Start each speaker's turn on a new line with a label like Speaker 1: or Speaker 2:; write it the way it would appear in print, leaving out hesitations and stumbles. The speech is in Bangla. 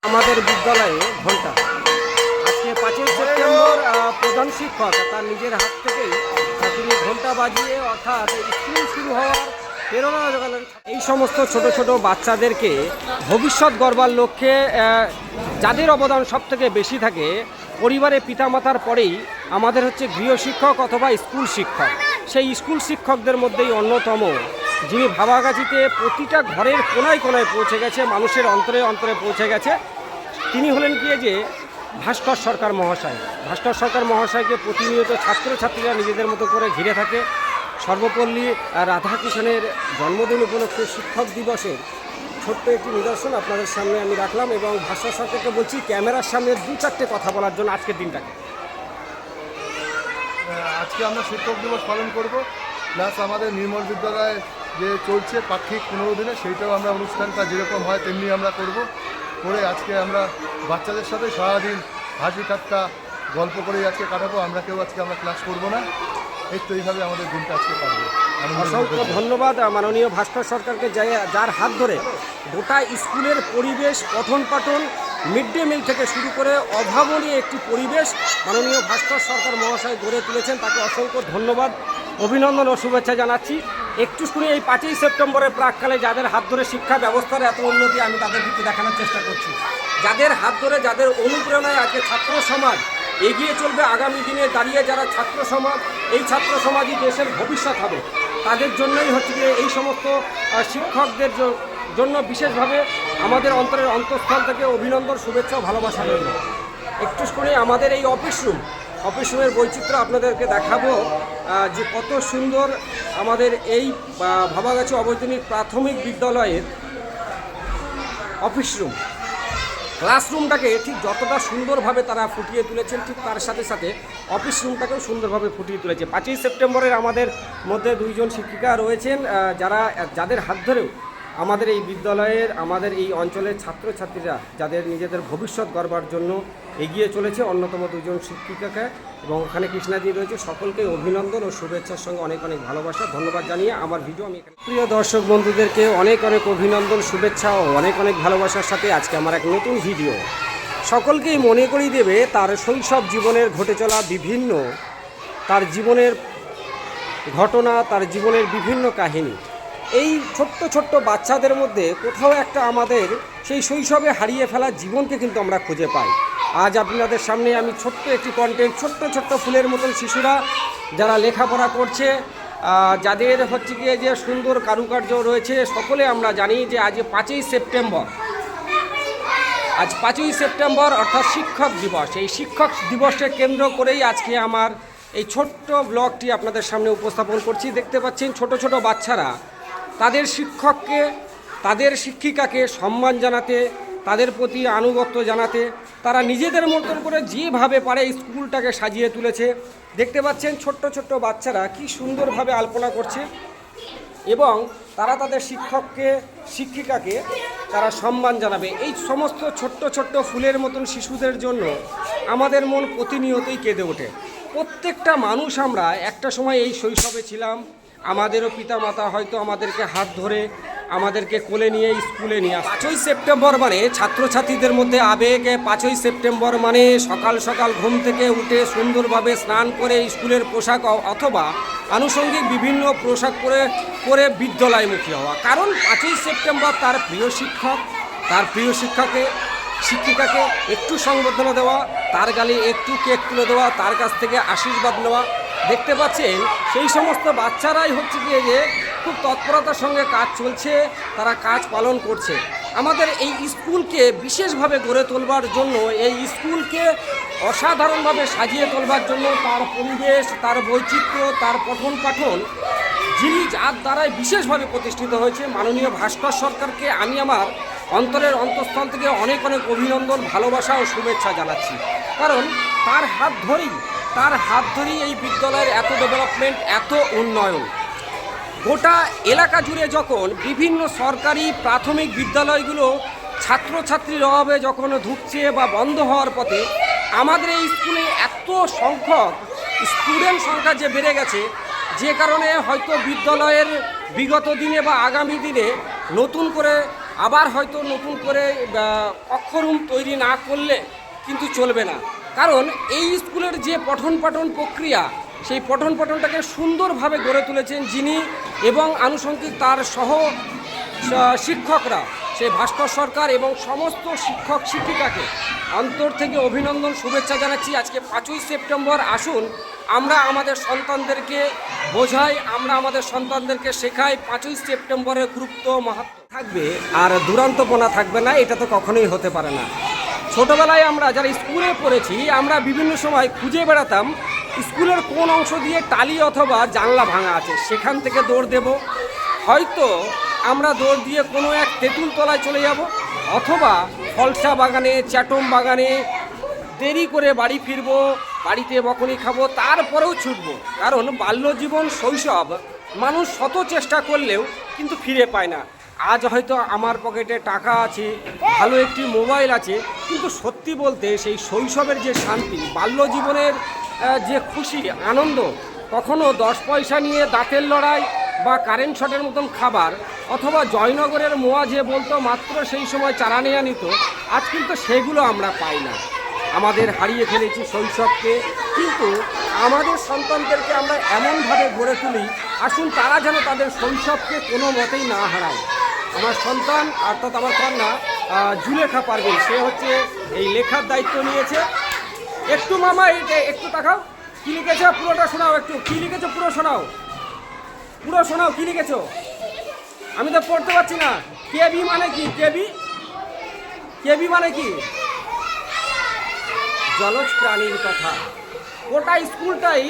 Speaker 1: আমাদের বিদ্যালয়ে ঘন্টা আজকে 5ই সেপ্টেম্বর প্রধান শিক্ষক তার নিজের হাত থেকেই তিনি ঘন্টা বাজিয়ে অর্থাৎ স্কুল শুরু হওয়ার প্রেরণা জোগালেন। এই সমস্ত ছোট ছোট বাচ্চাদেরকে ভবিষ্যৎ গড়বার লক্ষ্যে যাদের অবদান সব থেকে বেশি থাকে পরিবারে পিতামাতার পরেই আমাদের হচ্ছে গৃহশিক্ষক অথবা স্কুল শিক্ষক। সেই স্কুল শিক্ষকদের মধ্যেই অন্যতম যিনি ভাবাগাছিতে প্রতিটা ঘরের কোনায় কোনায় পৌঁছে গেছে, মানুষের অন্তরে অন্তরে পৌঁছে গেছে, তিনি হলেন কি যে ভাস্কর সরকার মহাশয়। ভাস্কর সরকার মহাশয়কে প্রতিনিয়ত ছাত্রছাত্রীরা নিজেদের মতো করে ঘিরে থাকে। সর্বপল্লী রাধাকৃষ্ণের জন্মদিন উপলক্ষে শিক্ষক দিবসের ছোট্ট একটি নিদর্শন আপনাদের সামনে আমি রাখলাম এবং ভাস্কর সরকারকে বলছি ক্যামেরার সামনে 2-4টে কথা বলার জন্য আজকের দিনটাকে।
Speaker 2: আজকে আমরা শিক্ষক দিবস পালন করব, প্লাস আমাদের নির্মল বিদ্যালয়ে যে চলছে পাক্ষিক 15 দিনে সেইটাও আমরা অনুষ্ঠানটা যেরকম হয় তেমনি আমরা করব। করে আজকে আমরা বাচ্চাদের সাথে সারাদিন হাসি ঠাট্টা গল্প করেই আজকে কাটাবো। আমরা কেউ আজকে আমরা ক্লাস করব না, এই তো এইভাবে আমাদের দিনটা আজকে কাটবে।
Speaker 1: অসংখ্য ধন্যবাদ মাননীয় ভাস্কর সরকারকে, যার হাত ধরে গোটা স্কুলের পরিবেশ পঠন পাঠন মিড ডে মিল থেকে শুরু করে অভাবনীয় একটি পরিবেশ মাননীয় ভাস্কর সরকার মহাশয় গড়ে তুলেছেন। তাকে অসংখ্য ধন্যবাদ, অভিনন্দন ও শুভেচ্ছা জানাচ্ছি। একটু শুনে এই 5ই সেপ্টেম্বরের প্রাককালে যাদের হাত ধরে শিক্ষা ব্যবস্থার এত উন্নতি আমি তাদের দিকে দেখানোর চেষ্টা করছি, যাদের হাত ধরে যাদের অনুপ্রেরণায় আজকে ছাত্র সমাজ এগিয়ে চলবে। আগামী দিনে দাঁড়িয়ে যারা ছাত্র সমাজ, এই ছাত্র সমাজই দেশের ভবিষ্যৎ হবে, তাদের জন্যই হচ্ছে যে এই সমস্ত শিক্ষকদের জন্য বিশেষভাবে আমাদের অন্তরের অন্তঃস্থল থেকে অভিনন্দন, শুভেচ্ছা ও ভালোবাসা রইল। একটু করে আমাদের এই অফিস রুমের বৈচিত্র্য আপনাদেরকে দেখাবো যে কত সুন্দর আমাদের এই ভাবাগাছি অবৈতনিক প্রাথমিক বিদ্যালয়ের অফিস রুম। ক্লাসরুমটাকে ঠিক যতটা সুন্দরভাবে তারা ফুটিয়ে তুলেছেন, ঠিক তার সাথে সাথে অফিস রুমটাকেও সুন্দরভাবে ফুটিয়ে তুলেছে। 5ই সেপ্টেম্বরের আমাদের মধ্যে 2জন শিক্ষিকা রয়েছেন যাদের হাত ধরেও আমাদের এই বিদ্যালয়ের, আমাদের এই অঞ্চলের ছাত্রছাত্রীরা যাদের নিজেদের ভবিষ্যৎ গড়বার জন্য এগিয়ে চলেছে, অন্যতম 2জন শিক্ষিকাকে এবং ওখানে কৃষ্ণাদি রয়েছে। সকলকে অভিনন্দন ও শুভেচ্ছার সঙ্গে অনেক অনেক ভালোবাসা, ধন্যবাদ জানিয়ে আমার ভিডিও আমি প্রিয় দর্শক বন্ধুদেরকে অনেক অনেক অভিনন্দন, শুভেচ্ছা ও অনেক অনেক ভালোবাসার সাথে আজকে আমার এক নতুন ভিডিও সকলকেই মনে করিয়ে দেবে তার শৈশব জীবনের ঘটে চলা বিভিন্ন তার জীবনের ঘটনা, তার জীবনের বিভিন্ন কাহিনী। এই ছোট্ট ছোট্ট বাচ্চাদের মধ্যে কোথাও একটা আমাদের সেই শৈশবে হারিয়ে ফেলা জীবনকে কিন্তু আমরা খুঁজে পাই। আজ আপনাদের সামনে আমি ছোট্ট একটি কন্টেন্ট, ছোট্ট ছোট্ট ফুলের মতন শিশুরা যারা লেখাপড়া করছে, যাদের হচ্ছে গিয়ে যে সুন্দর কারুকার্য রয়েছে। সকলে আমরা জানি যে আজ 5ই সেপ্টেম্বর, আজ 5ই সেপ্টেম্বর অর্থাৎ শিক্ষক দিবস। এই শিক্ষক দিবসকে কেন্দ্র করেই আজকে আমার এই ছোট্ট ব্লগটি আপনাদের সামনে উপস্থাপন করছি। দেখতে পাচ্ছেন ছোট ছোট বাচ্চারা তাদের শিক্ষককে, তাদের শিক্ষিকাকে সম্মান জানাতে, তাদের প্রতি আনুগত্য জানাতে তারা নিজেদের মতন করে যেভাবে পারে স্কুলটাকে সাজিয়ে তুলেছে। দেখতে পাচ্ছেন ছোট্ট ছোট্ট বাচ্চারা কি সুন্দরভাবে আলপনা করছে এবং তারা তাদের শিক্ষককে, শিক্ষিকাকে তারা সম্মান জানাবে। এই সমস্ত ছোট্ট ছোট্ট ফুলের মতন শিশুদের জন্য আমাদের মন প্রতিনিয়তই কেঁদে ওঠে। প্রত্যেকটা মানুষ আমরা একটা সময় এই শৈশবে ছিলাম, আমাদেরও পিতামাতা হয়তো আমাদেরকে হাত ধরে আমাদেরকে কোলে নিয়ে স্কুলে নিয়ে আসে। 5ই সেপ্টেম্বর মানে ছাত্রছাত্রীদের মধ্যে আবেগ। 5ই সেপ্টেম্বর মানে সকাল সকাল ঘুম থেকে উঠে সুন্দরভাবে স্নান করে স্কুলের পোশাক অথবা আনুষঙ্গিক বিভিন্ন পোশাক পরে বিদ্যালয়মুখী হওয়া। কারণ 5ই সেপ্টেম্বর তার প্রিয় শিক্ষক, তার প্রিয় শিক্ষিকাকে একটু সংবর্ধনা দেওয়া, তার গালে একটু কেক তুলে দেওয়া, তার কাছ থেকে আশীর্বাদ নেওয়া। দেখতে পাচ্ছেন সেই সমস্ত বাচ্চারাই হচ্ছে গিয়ে যে খুব তৎপরতার সঙ্গে কাজ চলছে, তারা কাজ পালন করছে। আমাদের এই স্কুলকে বিশেষভাবে গড়ে তোলবার জন্য, এই স্কুলকে অসাধারণভাবে সাজিয়ে তোলবার জন্য তার পরিবেশ, তার বৈচিত্র্য, তার পঠন পাঠন যিনি যার দ্বারাই বিশেষভাবে প্রতিষ্ঠিত হয়েছে মাননীয় ভাস্কর সরকারকে আমি আমার অন্তরের অন্তঃস্থল থেকে অনেক অনেক অভিনন্দন, ভালোবাসা ও শুভেচ্ছা জানাচ্ছি। কারণ তার হাত ধরেই এই বিদ্যালয়ের এত ডেভেলপমেন্ট, এত উন্নয়ন। গোটা এলাকা জুড়ে যখন বিভিন্ন সরকারি প্রাথমিক বিদ্যালয়গুলো ছাত্রছাত্রীর অভাবে যখন ঢুকছে বা বন্ধ হওয়ার পথে, আমাদের এই স্কুলে এত সংখ্যক স্টুডেন্ট সংখ্যা যে বেড়ে গেছে, যে কারণে হয়তো বিদ্যালয়ের বিগত দিনে বা আগামী দিনে নতুন করে আবার হয়তো নতুন করে কক্ষরুম তৈরি না করলে কিন্তু চলবে না। কারণ এই স্কুলের যে পঠন পাঠন প্রক্রিয়া, সেই পঠন পাঠনটাকে সুন্দরভাবে গড়ে তুলেছেন যিনি এবং আনুষঙ্গিক তার সহ শিক্ষকরা, সেই ভাস্কর সরকার এবং সমস্ত শিক্ষক শিক্ষিকাকে অন্তর থেকে অভিনন্দন শুভেচ্ছা জানাচ্ছি। আজকে 5ই সেপ্টেম্বর, আসুন আমরা আমাদের সন্তানদেরকে বোঝাই, আমরা আমাদের সন্তানদেরকে শেখাই 5ই সেপ্টেম্বরের গুরুত্ব মাহাত্ম্য থাকবে আর দুরান্তপনা থাকবে না, এটা তো কখনোই হতে পারে না। ছোটোবেলায় আমরা যারা স্কুলে পড়েছি আমরা বিভিন্ন সময় খুঁজে বেড়াতাম স্কুলের কোন অংশ দিয়ে টালি অথবা জানলা ভাঙা আছে, সেখান থেকে দৌড় দেব। হয়তো আমরা দৌড় দিয়ে কোনো এক তেঁতুল তলায় চলে যাব, অথবা ফলসা বাগানে, চ্যাটম বাগানে দেরি করে বাড়ি ফিরবো, বাড়িতে বকুনি খাবো, তারপরেও ছুটবো। কারণ বাল্যজীবন, শৈশব মানুষ শত চেষ্টা করলেও কিন্তু ফিরে পায় না। আজ হয়তো আমার পকেটে টাকা আছে, ভালো একটি মোবাইল আছে, কিন্তু সত্যি বলতে সেই শৈশবের যে শান্তি, বাল্যজীবনের যে খুশি আনন্দ, কখনো 10 পয়সা নিয়ে দাঁতের লড়াই বা কারেন্ট শটের মতন খাবার, অথবা জয়নগরের মোয়া যে বলতো মাত্র সেই সময় চারা নেওয়া নিত, আজ কিন্তু সেগুলো আমরা পাই না। আমাদের হারিয়ে ফেলেছি শৈশবকে, কিন্তু আমাদের সন্তানদেরকে আমরা এমনভাবে গড়ে তুলি, আসুন তারা যেন তাদের শৈশবকে কোনো মতেই না হারায়। আমার সন্তান অর্থাৎ আমার কন্যা জুলেখা পারভিন, সে হচ্ছে এই লেখার দায়িত্ব নিয়েছে। একটু মামা এইটা একটু তাকাও, কী লিখেছো পুরোটা শোনাও, একটু কী লিখেছো পুরো শোনাও, পুরো শোনাও কী লিখেছো। আমি তো পড়তে পারছি না। কেবি মানে কি? কেবি কেবি মানে কি? জলজ প্রাণীর কথা। ওটা স্কুলটাই